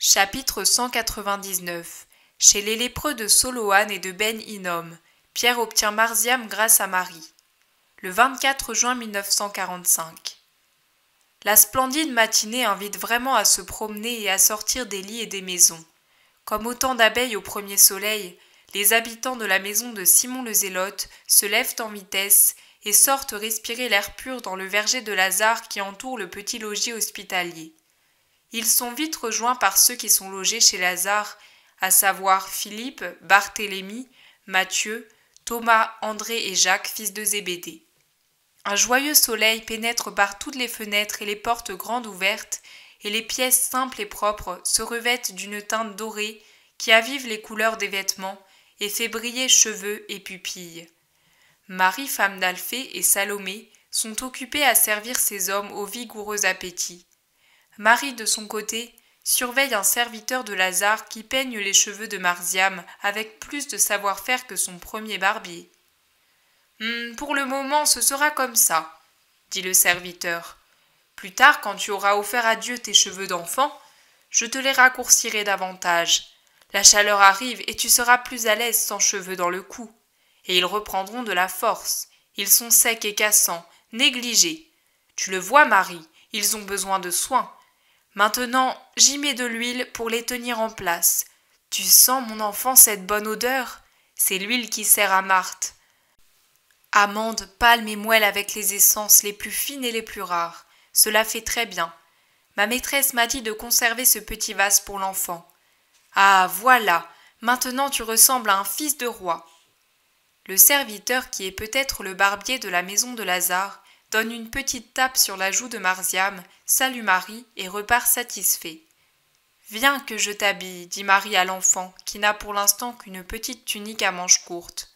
Chapitre 199. Chez les lépreux de Soloane et de Ben Hinnom, Pierre obtient Marziam grâce à Marie. Le 24 juin 1945. La splendide matinée invite vraiment à se promener et à sortir des lits et des maisons. Comme autant d'abeilles au premier soleil, les habitants de la maison de Simon le Zélote se lèvent en vitesse et sortent respirer l'air pur dans le verger de Lazare qui entoure le petit logis hospitalier. Ils sont vite rejoints par ceux qui sont logés chez Lazare, à savoir Philippe, Barthélemy, Matthieu, Thomas, André et Jacques, fils de Zébédée. Un joyeux soleil pénètre par toutes les fenêtres et les portes grandes ouvertes, et les pièces simples et propres se revêtent d'une teinte dorée qui avive les couleurs des vêtements et fait briller cheveux et pupilles. Marie, femme d'Alphée, et Salomé sont occupées à servir ces hommes au vigoureux appétit. Marie, de son côté, surveille un serviteur de Lazare qui peigne les cheveux de Marziam avec plus de savoir-faire que son premier barbier. « Pour le moment, ce sera comme ça, » dit le serviteur. « Plus tard, quand tu auras offert à Dieu tes cheveux d'enfant, je te les raccourcirai davantage. La chaleur arrive et tu seras plus à l'aise sans cheveux dans le cou. Et ils reprendront de la force. Ils sont secs et cassants, négligés. Tu le vois, Marie, ils ont besoin de soins. Maintenant, j'y mets de l'huile pour les tenir en place. Tu sens, mon enfant, cette bonne odeur? C'est l'huile qui sert à Marthe. Amande, palme et moelle avec les essences les plus fines et les plus rares. Cela fait très bien. Ma maîtresse m'a dit de conserver ce petit vase pour l'enfant. Ah, voilà, maintenant tu ressembles à un fils de roi. Le serviteur, qui est peut-être le barbier de la maison de Lazare, donne une petite tape sur la joue de Marziam, salue Marie et repart satisfait. « Viens que je t'habille, » dit Marie à l'enfant, qui n'a pour l'instant qu'une petite tunique à manches courtes.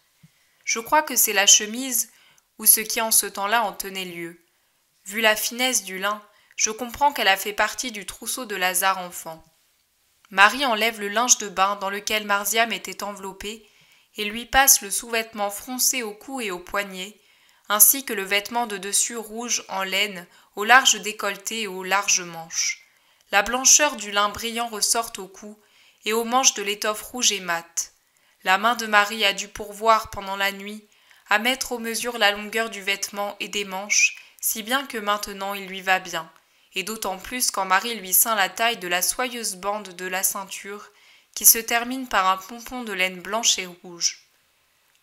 Je crois que c'est la chemise ou ce qui en ce temps-là en tenait lieu. Vu la finesse du lin, je comprends qu'elle a fait partie du trousseau de Lazare enfant. Marie enlève le linge de bain dans lequel Marziam était enveloppée et lui passe le sous-vêtement froncé au cou et aux poignets, ainsi que le vêtement de dessus rouge en laine, au large décolleté et aux larges manches. La blancheur du lin brillant ressort au cou, et aux manches de l'étoffe rouge et mate. La main de Marie a dû pourvoir pendant la nuit à mettre aux mesures la longueur du vêtement et des manches, si bien que maintenant il lui va bien, et d'autant plus quand Marie lui ceint la taille de la soyeuse bande de la ceinture, qui se termine par un pompon de laine blanche et rouge.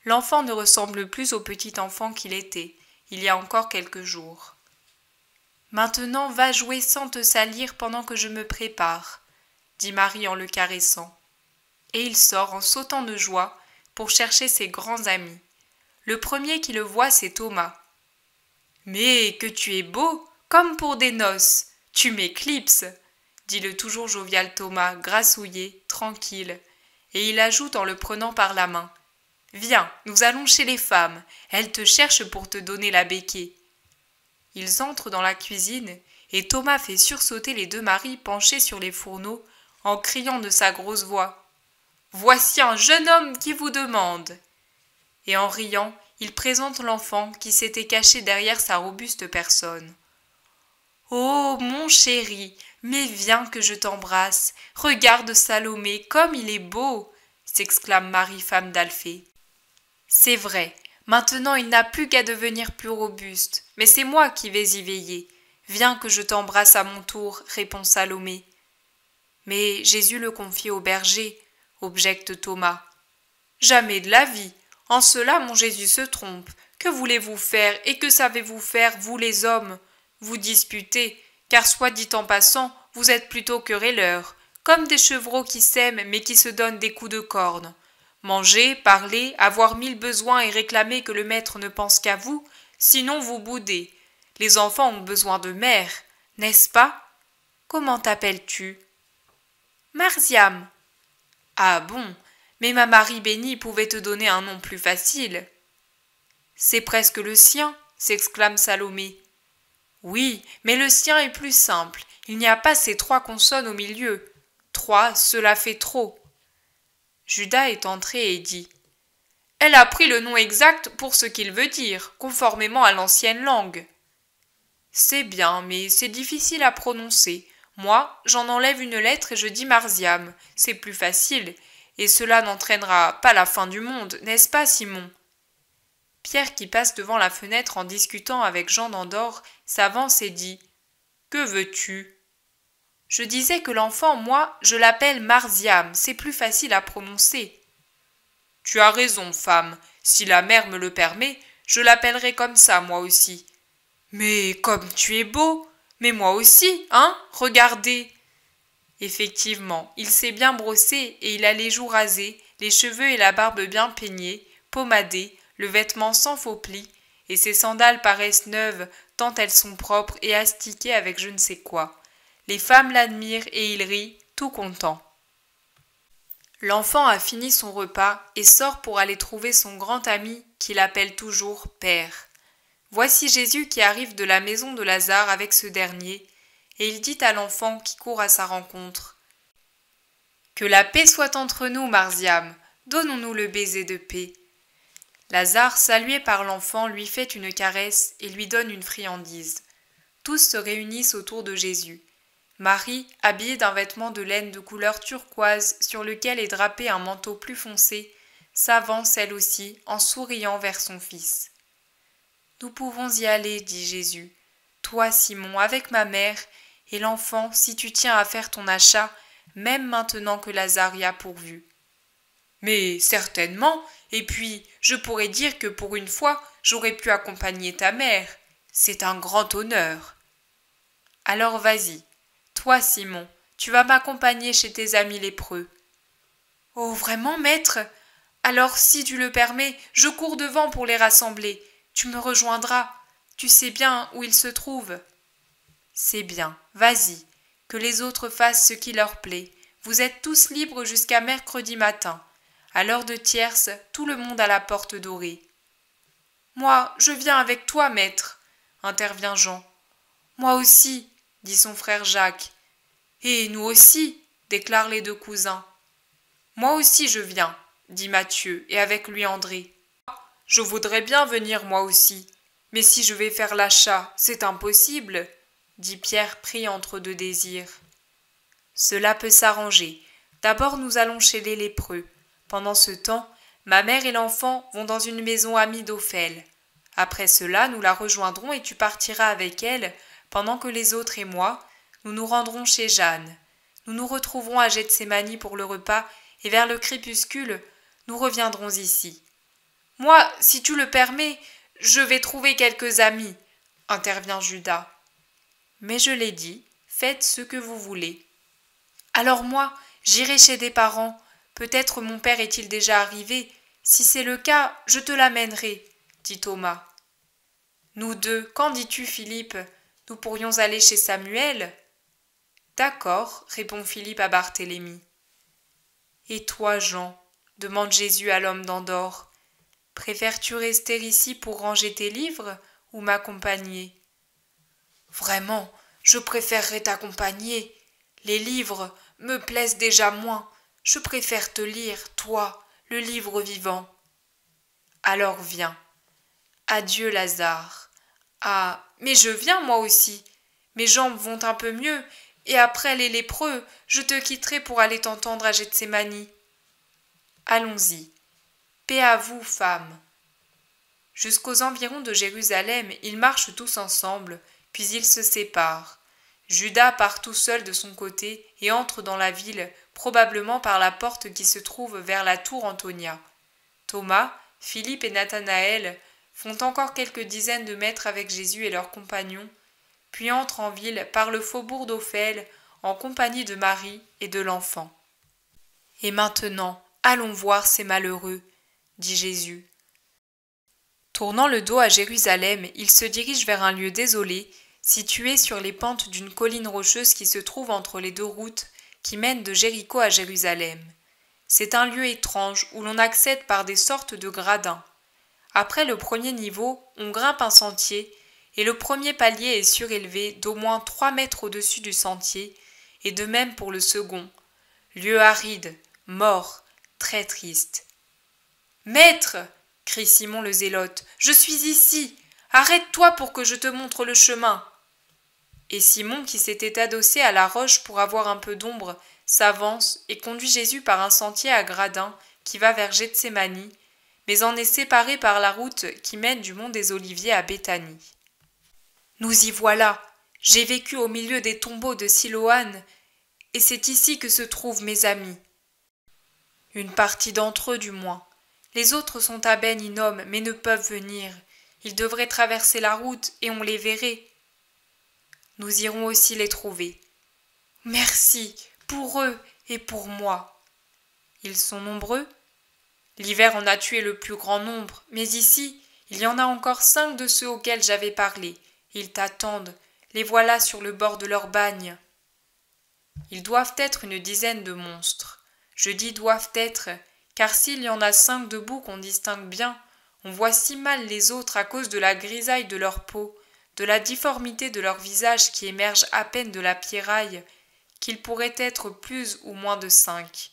L'enfant ne ressemble plus au petit enfant qu'il était, il y a encore quelques jours. « Maintenant, va jouer sans te salir pendant que je me prépare, » dit Marie en le caressant. Et il sort en sautant de joie pour chercher ses grands amis. Le premier qui le voit, c'est Thomas. « Mais que tu es beau, comme pour des noces, tu m'éclipses, » dit le toujours jovial Thomas, grassouillé, tranquille, et il ajoute en le prenant par la main. « Viens, nous allons chez les femmes, elles te cherchent pour te donner la béquée. » Ils entrent dans la cuisine, et Thomas fait sursauter les deux maris penchés sur les fourneaux, en criant de sa grosse voix. « Voici un jeune homme qui vous demande !» Et en riant, il présente l'enfant qui s'était caché derrière sa robuste personne. « Oh, mon chéri, mais viens que je t'embrasse, regarde Salomé, comme il est beau !» s'exclame Marie, femme d'Alphée. « C'est vrai, maintenant il n'a plus qu'à devenir plus robuste, mais c'est moi qui vais y veiller. Viens que je t'embrasse à mon tour, répond Salomé. Mais Jésus le confie au berger, objecte Thomas. Jamais de la vie, en cela mon Jésus se trompe. Que voulez-vous faire et que savez-vous faire, vous les hommes? Vous disputez, car soit dit en passant, vous êtes plutôt querelleurs, comme des chevreaux qui s'aiment mais qui se donnent des coups de corne. Manger, parler, avoir mille besoins et réclamer que le maître ne pense qu'à vous, sinon vous boudez. Les enfants ont besoin de mère, n'est-ce pas? Comment t'appelles-tu? Marziam. Ah bon, mais ma Marie bénie pouvait te donner un nom plus facile. C'est presque le sien, s'exclame Salomé. Oui, mais le sien est plus simple, il n'y a pas ces 3 consonnes au milieu. 3, cela fait trop. Judas est entré et dit « Elle a pris le nom exact pour ce qu'il veut dire, conformément à l'ancienne langue. »« C'est bien, mais c'est difficile à prononcer. Moi, j'en enlève une lettre et je dis Marziam. C'est plus facile. Et cela n'entraînera pas la fin du monde, n'est-ce pas, Simon? Pierre, qui passe devant la fenêtre en discutant avec Jean d'Andorre, s'avance et dit « Que veux-tu » Je disais que l'enfant, moi, je l'appelle Marziam, c'est plus facile à prononcer. Tu as raison, femme. Si la mère me le permet, je l'appellerai comme ça, moi aussi. Mais comme tu es beau! Mais moi aussi, hein? Regardez! Effectivement, il s'est bien brossé et il a les joues rasées, les cheveux et la barbe bien peignés, pommadés, le vêtement sans faux plis, et ses sandales paraissent neuves tant elles sont propres et astiquées avec je ne sais quoi. Les femmes l'admirent et il rit, tout content. L'enfant a fini son repas et sort pour aller trouver son grand ami qu'il appelle toujours Père. Voici Jésus qui arrive de la maison de Lazare avec ce dernier, et il dit à l'enfant qui court à sa rencontre « Que la paix soit entre nous, Marziam, donnons-nous le baiser de paix. » Lazare, salué par l'enfant, lui fait une caresse et lui donne une friandise. Tous se réunissent autour de Jésus. Marie, habillée d'un vêtement de laine de couleur turquoise sur lequel est drapé un manteau plus foncé, s'avance elle aussi en souriant vers son fils. « Nous pouvons y aller, dit Jésus. Toi, Simon, avec ma mère, et l'enfant, si tu tiens à faire ton achat, même maintenant que Lazare y a pourvu. » Mais certainement, et puis je pourrais dire que pour une fois, j'aurais pu accompagner ta mère. C'est un grand honneur. Alors vas-y. Toi, Simon, tu vas m'accompagner chez tes amis lépreux. Oh, vraiment, maître? Alors, si tu le permets, je cours devant pour les rassembler. Tu me rejoindras. Tu sais bien où ils se trouvent. C'est bien, vas-y. Que les autres fassent ce qui leur plaît. Vous êtes tous libres jusqu'à mercredi matin. À l'heure de tierce, tout le monde à la porte dorée. Moi, je viens avec toi, maître, intervient Jean. Moi aussi, dit son frère Jacques. Et nous aussi, déclarent les deux cousins. Moi aussi je viens, dit Mathieu, et avec lui André. Je voudrais bien venir moi aussi, mais si je vais faire l'achat, c'est impossible, dit Pierre pris entre deux désirs. Cela peut s'arranger. D'abord nous allons chez les lépreux. Pendant ce temps, ma mère et l'enfant vont dans une maison amie d'Ophèle. Après cela, nous la rejoindrons et tu partiras avec elle, pendant que les autres et moi, nous nous rendrons chez Jeanne. Nous nous retrouverons à Gethsémani pour le repas, et vers le crépuscule, nous reviendrons ici. Moi, si tu le permets, je vais trouver quelques amis, intervient Judas. Mais je l'ai dit, faites ce que vous voulez. Alors moi, j'irai chez des parents. Peut-être mon père est-il déjà arrivé. Si c'est le cas, je te l'amènerai, dit Thomas. Nous deux, qu'en dis-tu, Philippe? Nous pourrions aller chez Samuel. D'accord, répond Philippe à Barthélemy. Et toi, Jean, demande Jésus à l'homme d'Andorre, préfères-tu rester ici pour ranger tes livres ou m'accompagner? Vraiment, je préférerais t'accompagner. Les livres me plaisent déjà moins. Je préfère te lire, toi, le livre vivant. Alors viens. Adieu, Lazare. Ah, mais je viens moi aussi. Mes jambes vont un peu mieux, et après les lépreux, je te quitterai pour aller t'entendre à Gethsémani. Allons-y. Paix à vous, femmes. Jusqu'aux environs de Jérusalem, ils marchent tous ensemble, puis ils se séparent. Judas part tout seul de son côté et entre dans la ville, probablement par la porte qui se trouve vers la tour Antonia. Thomas, Philippe et Nathanaël font encore quelques dizaines de mètres avec Jésus et leurs compagnons, puis entrent en ville par le faubourg d'Ophèle en compagnie de Marie et de l'enfant. « Et maintenant, allons voir ces malheureux, » dit Jésus. Tournant le dos à Jérusalem, il se dirige vers un lieu désolé, situé sur les pentes d'une colline rocheuse qui se trouve entre les deux routes qui mènent de Jéricho à Jérusalem. C'est un lieu étrange où l'on accède par des sortes de gradins. Après le premier niveau, on grimpe un sentier, et le premier palier est surélevé d'au moins 3 mètres au-dessus du sentier, et de même pour le second. Lieu aride, mort, très triste. « Maître !» crie Simon le Zélote, « je suis ici. Arrête-toi pour que je te montre le chemin. » Et Simon, qui s'était adossé à la roche pour avoir un peu d'ombre, s'avance et conduit Jésus par un sentier à gradins qui va vers Gethsémani, mais en est séparé par la route qui mène du mont des Oliviers à Béthanie. Nous y voilà. J'ai vécu au milieu des tombeaux de Siloane, et c'est ici que se trouvent mes amis. Une partie d'entre eux du moins. Les autres sont à Ben Hinnom, mais ne peuvent venir. Ils devraient traverser la route et on les verrait. Nous irons aussi les trouver. Merci pour eux et pour moi. Ils sont nombreux? L'hiver en a tué le plus grand nombre, mais ici, il y en a encore 5 de ceux auxquels j'avais parlé. Ils t'attendent. Les voilà sur le bord de leur bagne. Ils doivent être une dizaine de monstres. Je dis doivent être, car s'il y en a 5 debout qu'on distingue bien, on voit si mal les autres à cause de la grisaille de leur peau, de la difformité de leur visage qui émerge à peine de la pierraille, qu'il pourrait être plus ou moins de 5.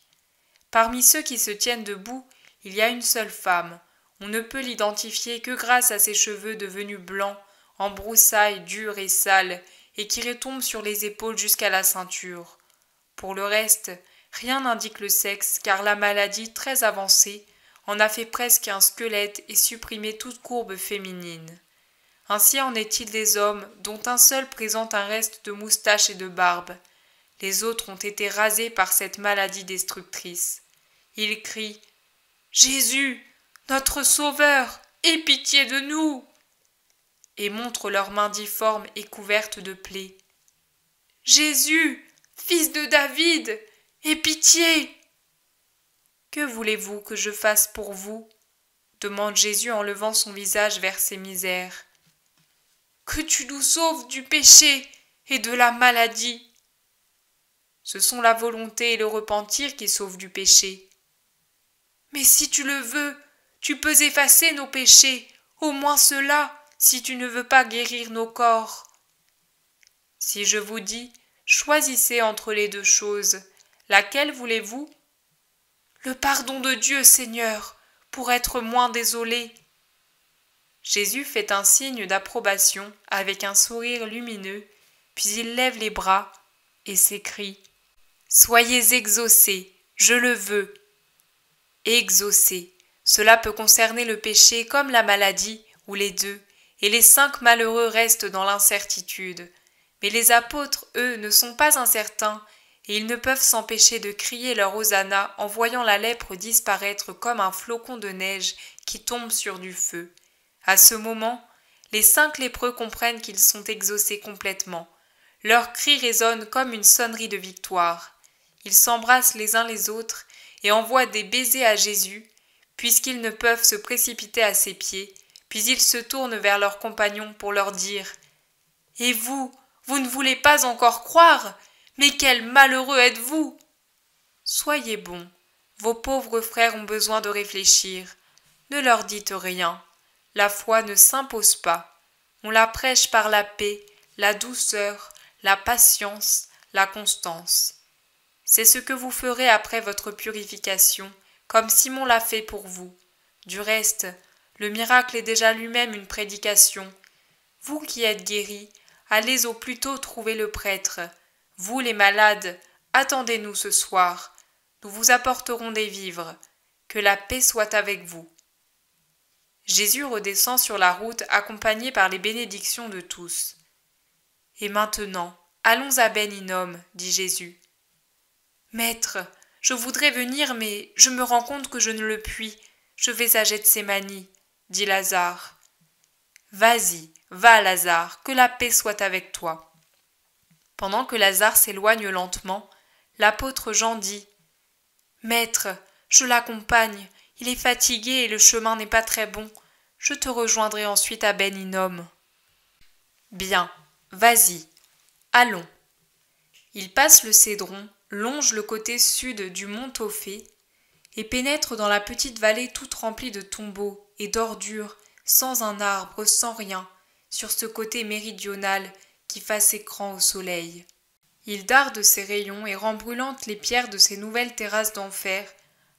Parmi ceux qui se tiennent debout, il y a une seule femme. On ne peut l'identifier que grâce à ses cheveux devenus blancs, en broussailles dures et sales, et qui retombent sur les épaules jusqu'à la ceinture. Pour le reste, rien n'indique le sexe, car la maladie, très avancée, en a fait presque un squelette et supprimé toute courbe féminine. Ainsi en est-il des hommes, dont un seul présente un reste de moustache et de barbe. Les autres ont été rasés par cette maladie destructrice. Ils crient « Jésus, notre Sauveur, aie pitié de nous !» et montrent leurs mains difformes et couvertes de plaies. « Jésus, fils de David, aie pitié !»« Que voulez-vous que je fasse pour vous ?» demande Jésus en levant son visage vers ces misères. « Que tu nous sauves du péché et de la maladie. » Ce sont la volonté et le repentir qui sauvent du péché. Mais si tu le veux, tu peux effacer nos péchés, au moins cela, si tu ne veux pas guérir nos corps. Si je vous dis, choisissez entre les 2 choses, laquelle voulez-vous? Le pardon de Dieu, Seigneur, pour être moins désolé. Jésus fait un signe d'approbation avec un sourire lumineux, puis il lève les bras et s'écrie « Soyez exaucés, je le veux !» Exaucés, cela peut concerner le péché comme la maladie, ou les 2, et les 5 malheureux restent dans l'incertitude. Mais les apôtres, eux, ne sont pas incertains, et ils ne peuvent s'empêcher de crier leur hosanna en voyant la lèpre disparaître comme un flocon de neige qui tombe sur du feu. À ce moment, les 5 lépreux comprennent qu'ils sont exaucés complètement. Leurs cris résonnent comme une sonnerie de victoire. Ils s'embrassent les uns les autres et envoient des baisers à Jésus, puisqu'ils ne peuvent se précipiter à ses pieds, puis ils se tournent vers leurs compagnons pour leur dire « Et vous, vous ne voulez pas encore croire? Mais quels malheureux êtes-vous » Soyez bons, vos pauvres frères ont besoin de réfléchir. Ne leur dites rien. La foi ne s'impose pas. On la prêche par la paix, la douceur, la patience, la constance. C'est ce que vous ferez après votre purification, comme Simon l'a fait pour vous. Du reste, le miracle est déjà lui-même une prédication. Vous qui êtes guéris, allez au plus tôt trouver le prêtre. Vous les malades, attendez-nous ce soir. Nous vous apporterons des vivres. Que la paix soit avec vous. Jésus redescend sur la route accompagné par les bénédictions de tous. « Et maintenant, allons à Ben Hinnom, dit Jésus. « Maître, je voudrais venir, mais je me rends compte que je ne le puis. Je vais à Gethsémani, dit Lazare. « Vas-y, va Lazare, que la paix soit avec toi. » Pendant que Lazare s'éloigne lentement, l'apôtre Jean dit « Maître, je l'accompagne, il est fatigué et le chemin n'est pas très bon. Je te rejoindrai ensuite à Ben Hinnom. »« Bien, vas-y, allons. » Il passe le Cédron, longe le côté sud du mont Tophée et pénètre dans la petite vallée toute remplie de tombeaux et d'ordures, sans un arbre, sans rien, sur ce côté méridional qui fasse écran au soleil. Il darde ses rayons et rend brûlantes les pierres de ces nouvelles terrasses d'enfer,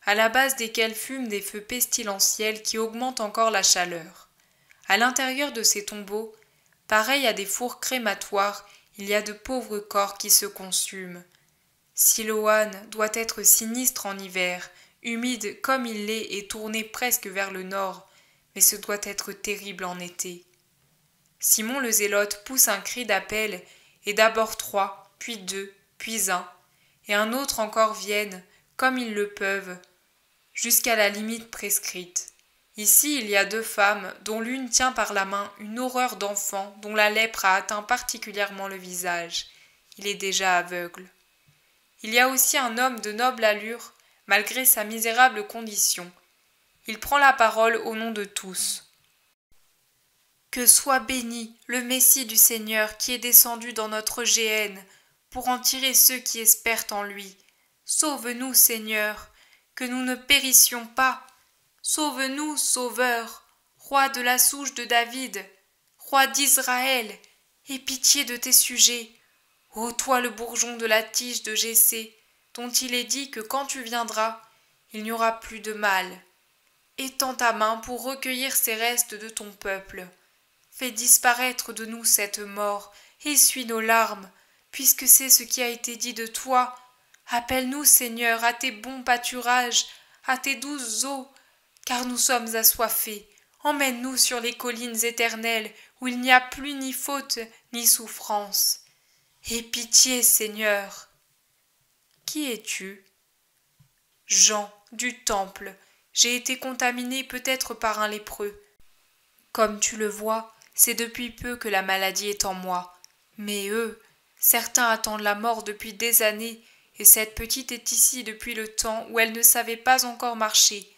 à la base desquelles fument des feux pestilentiels qui augmentent encore la chaleur. À l'intérieur de ces tombeaux, pareils à des fours crématoires, Il y a de pauvres corps qui se consument. Siloam doit être sinistre en hiver, humide comme il l'est et tourné presque vers le nord, mais ce doit être terrible en été. Simon le Zélote pousse un cri d'appel, et d'abord 3, puis 2, puis 1, et un autre encore viennent, comme ils le peuvent, jusqu'à la limite prescrite. Ici il y a 2 femmes, dont l'une tient par la main une horreur d'enfant dont la lèpre a atteint particulièrement le visage. Il est déjà aveugle. Il y a aussi un homme de noble allure, malgré sa misérable condition. Il prend la parole au nom de tous. Que soit béni le Messie du Seigneur qui est descendu dans notre géhenne pour en tirer ceux qui espèrent en lui. Sauve-nous, Seigneur, que nous ne périssions pas. Sauve-nous, Sauveur, roi de la souche de David, roi d'Israël, aie pitié de tes sujets. Ô toi le bourgeon de la tige de Jessé, dont il est dit que quand tu viendras, il n'y aura plus de mal. Étends ta main pour recueillir ces restes de ton peuple. Fais disparaître de nous cette mort, essuie nos larmes, puisque c'est ce qui a été dit de toi. Appelle-nous, Seigneur, à tes bons pâturages, à tes douces eaux, car nous sommes assoiffés. Emmène-nous sur les collines éternelles, où il n'y a plus ni faute ni souffrance. Aie pitié, Seigneur. Qui es-tu? Jean, du temple. J'ai été contaminé peut-être par un lépreux. Comme tu le vois, c'est depuis peu que la maladie est en moi. Mais eux, certains attendent la mort depuis des années, et cette petite est ici depuis le temps où elle ne savait pas encore marcher.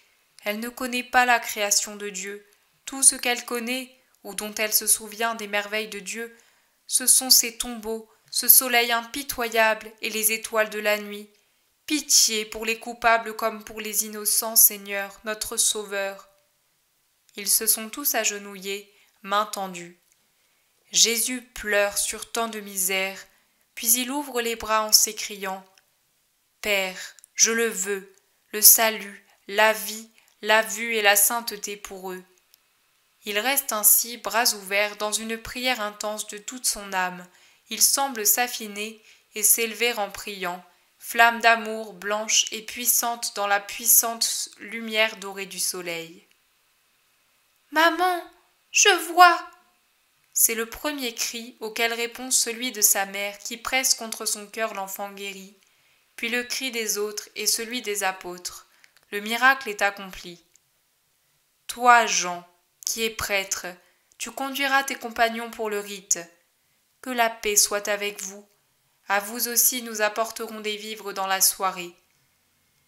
Elle ne connaît pas la création de Dieu. Tout ce qu'elle connaît, ou dont elle se souvient des merveilles de Dieu, ce sont ces tombeaux, ce soleil impitoyable et les étoiles de la nuit. Pitié pour les coupables comme pour les innocents, Seigneur, notre Sauveur. Ils se sont tous agenouillés, mains tendues. Jésus pleure sur tant de misère, puis il ouvre les bras en s'écriant « Père, je le veux, le salut, la vie, la vue et la sainteté pour eux. » Il reste ainsi, bras ouverts, dans une prière intense de toute son âme. Il semble s'affiner et s'élever en priant, flamme d'amour blanche et puissante dans la puissante lumière dorée du soleil. « Maman, je vois !» C'est le premier cri auquel répond celui de sa mère qui presse contre son cœur l'enfant guéri, puis le cri des autres et celui des apôtres. Le miracle est accompli. Toi, Jean, qui es prêtre, tu conduiras tes compagnons pour le rite. Que la paix soit avec vous. À vous aussi nous apporterons des vivres dans la soirée.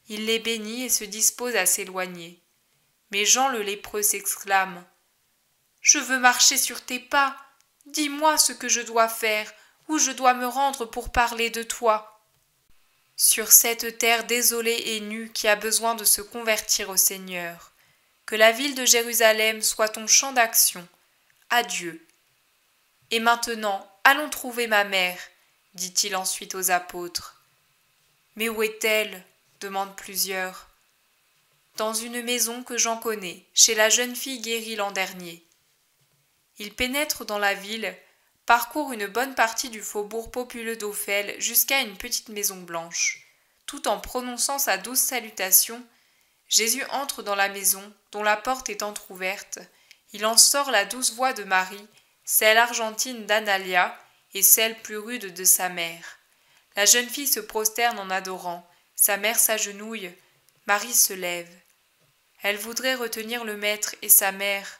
Il les bénit et se dispose à s'éloigner. Mais Jean le lépreux s'exclame. « Je veux marcher sur tes pas. Dis-moi ce que je dois faire, où je dois me rendre pour parler de toi. » Sur cette terre désolée et nue qui a besoin de se convertir au Seigneur, que la ville de Jérusalem soit ton champ d'action. Adieu. Et maintenant, allons trouver ma mère, dit-il ensuite aux apôtres. Mais où est-elle? Demandent plusieurs. Dans une maison que j'en connais, chez la jeune fille guérie l'an dernier. Il pénètre dans la ville, parcourt une bonne partie du faubourg populeux d'Ophel jusqu'à une petite maison blanche. Tout en prononçant sa douce salutation, Jésus entre dans la maison, dont la porte est entr'ouverte. Il en sort la douce voix de Marie, celle argentine d'Analia et celle plus rude de sa mère. La jeune fille se prosterne en adorant, sa mère s'agenouille, Marie se lève. Elle voudrait retenir le maître et sa mère,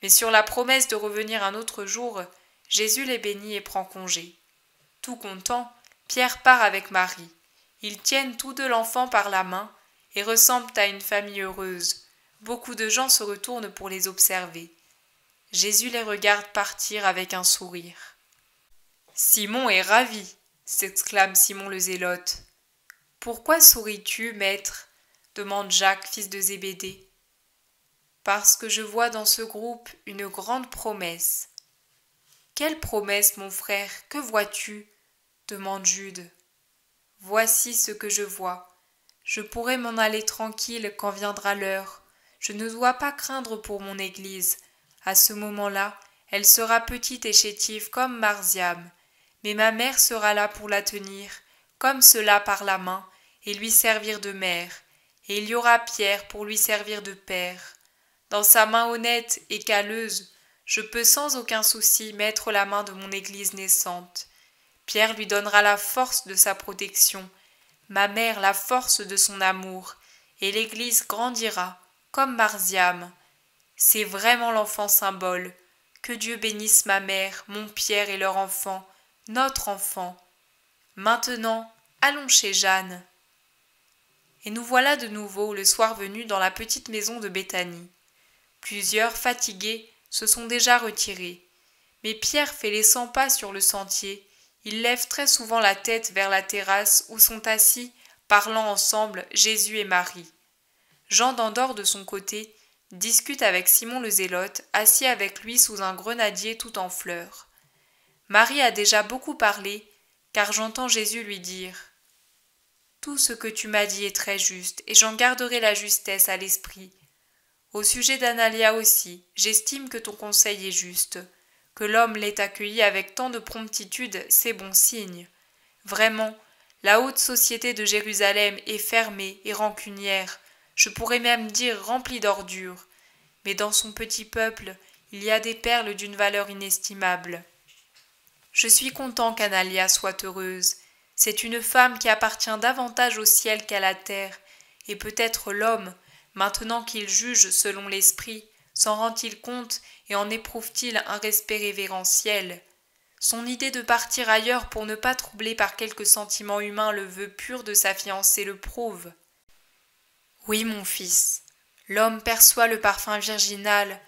mais sur la promesse de revenir un autre jour, Jésus les bénit et prend congé. Tout content, Pierre part avec Marie. Ils tiennent tous deux l'enfant par la main et ressemblent à une famille heureuse. Beaucoup de gens se retournent pour les observer. Jésus les regarde partir avec un sourire. « Simon est ravi !» s'exclame Simon le Zélote. « Pourquoi souris-tu, maître ?» demande Jacques, fils de Zébédée. « Parce que je vois dans ce groupe une grande promesse. »« Quelle promesse, mon frère? Que vois-tu » demande Jude. « Voici ce que je vois. Je pourrai m'en aller tranquille quand viendra l'heure. Je ne dois pas craindre pour mon Église. À ce moment-là, elle sera petite et chétive comme Marziam. mais ma mère sera là pour la tenir, comme cela par la main, et lui servir de mère, et il y aura Pierre pour lui servir de père. Dans sa main honnête et calleuse, je peux sans aucun souci mettre la main de mon Église naissante. Pierre lui donnera la force de sa protection, ma mère la force de son amour, et l'Église grandira, comme Marziam. C'est vraiment l'enfant symbole. Que Dieu bénisse ma mère, mon Pierre et leur enfant, notre enfant. Maintenant, allons chez Jeanne. Et nous voilà de nouveau le soir venu dans la petite maison de Béthanie. Plusieurs, fatigués, se sont déjà retirés. Mais Pierre fait les 100 pas sur le sentier. Il lève très souvent la tête vers la terrasse où sont assis, parlant ensemble, Jésus et Marie. Jean d'Andorre, de son côté, discute avec Simon le Zélote, assis avec lui sous un grenadier tout en fleurs. Marie a déjà beaucoup parlé, car j'entends Jésus lui dire « Tout ce que tu m'as dit est très juste, et j'en garderai la justesse à l'esprit. Au sujet d'Analia aussi, j'estime que ton conseil est juste. Que l'homme l'ait accueilli avec tant de promptitude, c'est bon signe. Vraiment, la haute société de Jérusalem est fermée et rancunière, je pourrais même dire remplie d'ordures. Mais dans son petit peuple, il y a des perles d'une valeur inestimable. Je suis content qu'Analia soit heureuse. C'est une femme qui appartient davantage au ciel qu'à la terre, et peut-être l'homme, maintenant qu'il juge selon l'esprit, s'en rend-il compte et en éprouve-t-il un respect révérentiel. Son idée de partir ailleurs pour ne pas troubler par quelque sentiment humain le vœu pur de sa fiancée le prouve. Oui, mon fils, l'homme perçoit le parfum virginal.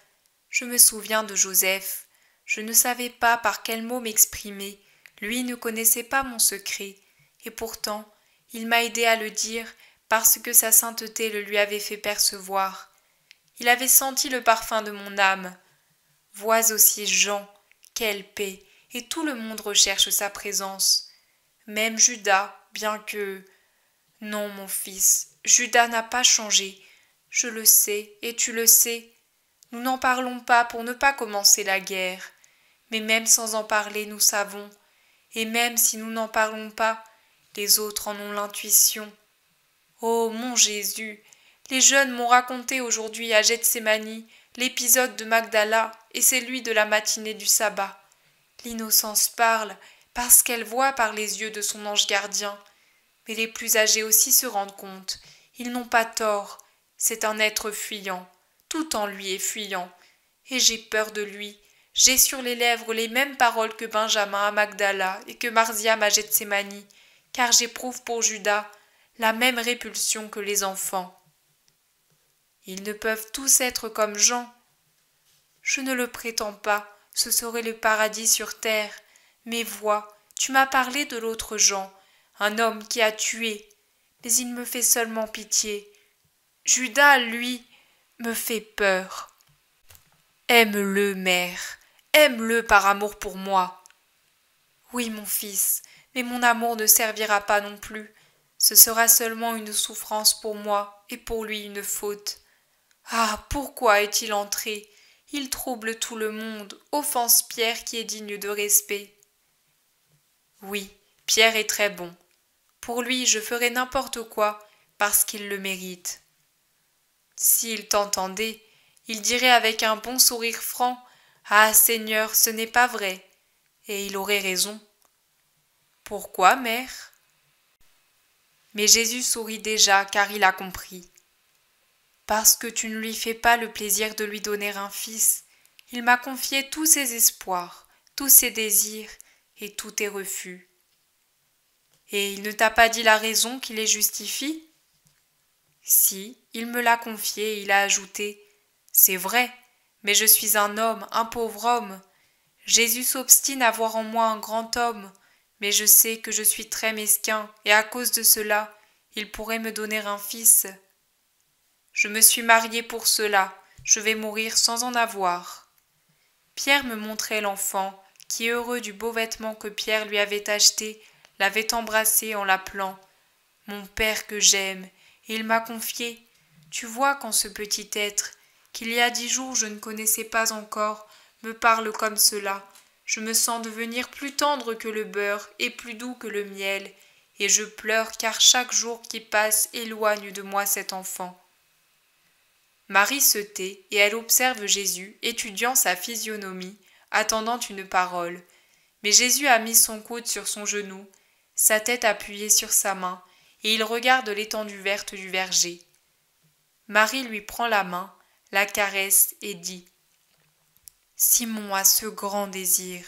Je me souviens de Joseph. Je ne savais pas par quels mots m'exprimer. Lui ne connaissait pas mon secret. Et pourtant, il m'a aidé à le dire parce que sa sainteté le lui avait fait percevoir. Il avait senti le parfum de mon âme. Vois aussi Jean, quelle paix, et tout le monde recherche sa présence. Même Judas, bien que... Non, mon fils, Judas n'a pas changé. Je le sais, et tu le sais. Nous n'en parlons pas pour ne pas commencer la guerre. Mais même sans en parler, nous savons. Et même si nous n'en parlons pas, les autres en ont l'intuition. Oh, mon Jésus, les jeunes m'ont raconté aujourd'hui à Gethsémani l'épisode de Magdala et celui de la matinée du sabbat. L'innocence parle parce qu'elle voit par les yeux de son ange gardien. Mais les plus âgés aussi se rendent compte. Ils n'ont pas tort. C'est un être fuyant. Tout en lui est fuyant. Et j'ai peur de lui. J'ai sur les lèvres les mêmes paroles que Benjamin à Magdala et que Marziam à Gethsémani, car j'éprouve pour Judas la même répulsion que les enfants. Ils ne peuvent tous être comme Jean. Je ne le prétends pas, ce serait le paradis sur terre. Mais vois, tu m'as parlé de l'autre Jean, un homme qui a tué, mais il me fait seulement pitié. Judas, lui, me fait peur. Aime-le, mère, aime-le par amour pour moi. Oui, mon fils, mais mon amour ne servira pas non plus. Ce sera seulement une souffrance pour moi et pour lui une faute. Ah, pourquoi est-il entré? Il trouble tout le monde, offense Pierre qui est digne de respect. Oui, Pierre est très bon. Pour lui, je ferai n'importe quoi, parce qu'il le mérite. S'il t'entendait, il dirait avec un bon sourire franc « Ah, Seigneur, ce n'est pas vrai !» Et il aurait raison. Pourquoi, mère? Mais Jésus sourit déjà, car il a compris. Parce que tu ne lui fais pas le plaisir de lui donner un fils, il m'a confié tous ses espoirs, tous ses désirs et tous tes refus. Et il ne t'a pas dit la raison qui les justifie? Si, il me l'a confié et il a ajouté « C'est vrai, mais je suis un homme, un pauvre homme. Jésus s'obstine à voir en moi un grand homme, mais je sais que je suis très mesquin et à cause de cela, il pourrait me donner un fils. Je me suis marié pour cela, je vais mourir sans en avoir. » Pierre me montrait l'enfant, qui, heureux du beau vêtement que Pierre lui avait acheté, l'avait embrassé en l'appelant « Mon père que j'aime », et il m'a confié « Tu vois quand ce petit être, qu'il y a 10 jours je ne connaissais pas encore, me parle comme cela, Je me sens devenir plus tendre que le beurre et plus doux que le miel, et je pleure car chaque jour qui passe éloigne de moi cet enfant. » Marie se tait et elle observe Jésus, étudiant sa physionomie, attendant une parole. Mais Jésus a mis son coude sur son genou, sa tête appuyée sur sa main, et il regarde l'étendue verte du verger. Marie lui prend la main, la caresse et dit « Simon a ce grand désir.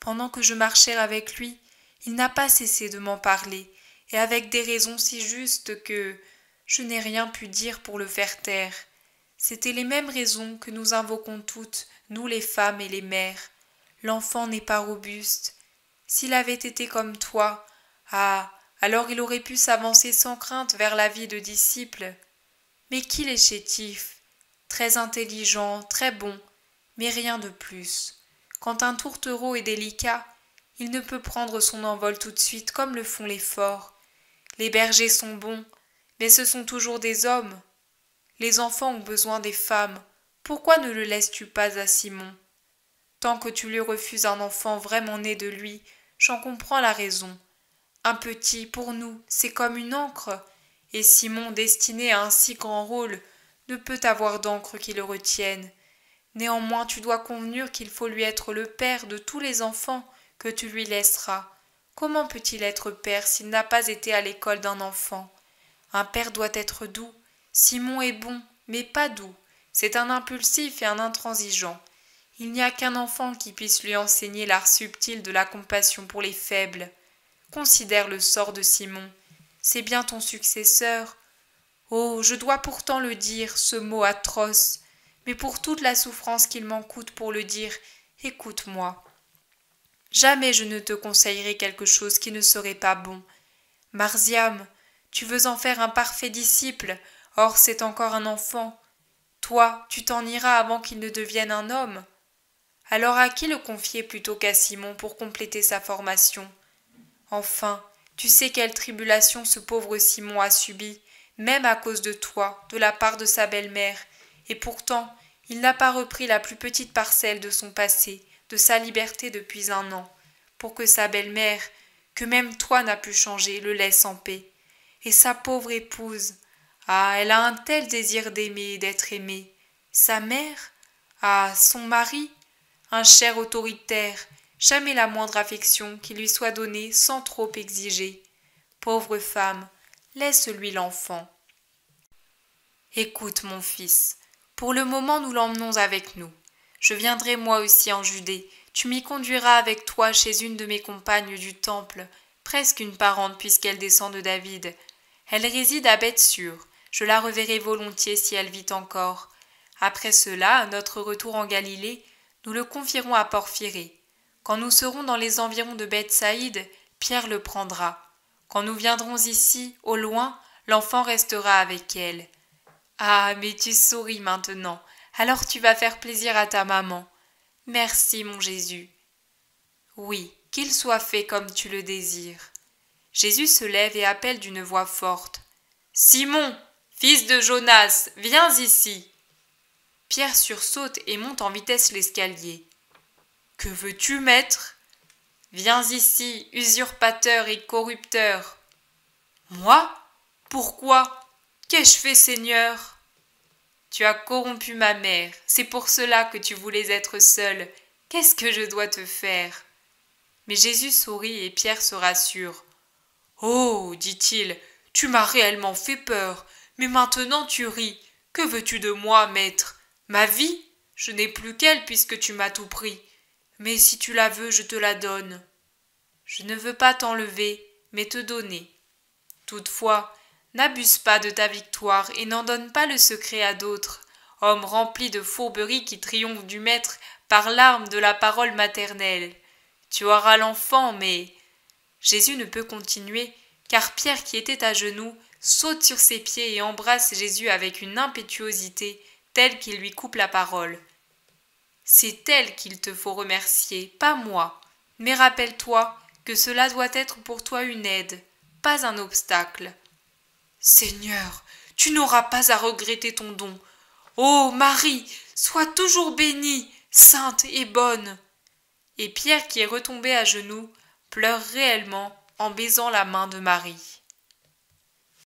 Pendant que je marchais avec lui, il n'a pas cessé de m'en parler, et avec des raisons si justes que je n'ai rien pu dire pour le faire taire. C'étaient les mêmes raisons que nous invoquons toutes, nous les femmes et les mères. L'enfant n'est pas robuste. S'il avait été comme toi, ah, alors il aurait pu s'avancer sans crainte vers la vie de disciple. Mais qu'il est chétif, très intelligent, très bon, mais rien de plus. Quand un tourtereau est délicat, il ne peut prendre son envol tout de suite comme le font les forts. Les bergers sont bons, mais ce sont toujours des hommes. Les enfants ont besoin des femmes. Pourquoi ne le laisses-tu pas à Simon? Tant que tu lui refuses un enfant vraiment né de lui, j'en comprends la raison. Un petit, pour nous, c'est comme une ancre, et Simon, destiné à un si grand rôle, ne peut avoir d'encre qui le retienne. Néanmoins, tu dois convenir qu'il faut lui être le père de tous les enfants que tu lui laisseras. Comment peut-il être père s'il n'a pas été à l'école d'un enfant? Un père doit être doux. Simon est bon, mais pas doux. C'est un impulsif et un intransigeant. Il n'y a qu'un enfant qui puisse lui enseigner l'art subtil de la compassion pour les faibles. Considère le sort de Simon. C'est bien ton successeur. Oh, je dois pourtant le dire, ce mot atroce. Mais pour toute la souffrance qu'il m'en coûte pour le dire, écoute-moi. Jamais je ne te conseillerai quelque chose qui ne serait pas bon. Marziam, tu veux en faire un parfait disciple, or c'est encore un enfant. Toi, tu t'en iras avant qu'il ne devienne un homme. Alors à qui le confier plutôt qu'à Simon pour compléter sa formation? Enfin, tu sais quelle tribulation ce pauvre Simon a subie, même à cause de toi, de la part de sa belle-mère, et pourtant, il n'a pas repris la plus petite parcelle de son passé, de sa liberté depuis 1 an, pour que sa belle-mère, que même toi n'as pu changer, le laisse en paix. Et sa pauvre épouse, ah, elle a un tel désir d'aimer et d'être aimée. Sa mère, ah, son mari, un cher autoritaire, jamais la moindre affection qui lui soit donnée sans trop exiger. Pauvre femme, laisse-lui l'enfant. Écoute, mon fils, pour le moment nous l'emmenons avec nous. Je viendrai moi aussi en Judée. Tu m'y conduiras avec toi chez une de mes compagnes du temple, presque une parente puisqu'elle descend de David. Elle réside à Beth-sur. Je la reverrai volontiers si elle vit encore. Après cela, à notre retour en Galilée, nous le confierons à Porphyrée. Quand nous serons dans les environs de Bethsaïde, Pierre le prendra. Quand nous viendrons ici, au loin, l'enfant restera avec elle. Ah, mais tu souris maintenant, alors tu vas faire plaisir à ta maman. Merci, mon Jésus. Oui, qu'il soit fait comme tu le désires. Jésus se lève et appelle d'une voix forte. Simon, fils de Jonas, viens ici. Pierre sursaute et monte en vitesse l'escalier. Que veux-tu, maître? Viens ici, usurpateur et corrupteur. Moi? Pourquoi? Qu'ai-je fait, Seigneur? Tu as corrompu ma mère, c'est pour cela que tu voulais être seul. Qu'est-ce que je dois te faire? Mais Jésus sourit et Pierre se rassure. Oh, dit-il, tu m'as réellement fait peur, mais maintenant tu ris. Que veux-tu de moi, maître? Ma vie? Je n'ai plus qu'elle puisque tu m'as tout pris. Mais si tu la veux, je te la donne. Je ne veux pas t'enlever, mais te donner. Toutefois, n'abuse pas de ta victoire et n'en donne pas le secret à d'autres, homme rempli de fourberie qui triomphe du maître par l'arme de la parole maternelle. Tu auras l'enfant, mais... Jésus ne peut continuer, car Pierre qui était à genoux saute sur ses pieds et embrasse Jésus avec une impétuosité telle qu'il lui coupe la parole. C'est elle qu'il te faut remercier, pas moi. Mais rappelle-toi que cela doit être pour toi une aide, pas un obstacle. Seigneur, tu n'auras pas à regretter ton don. Ô Marie, sois toujours bénie, sainte et bonne. Et Pierre, qui est retombé à genoux, pleure réellement en baisant la main de Marie.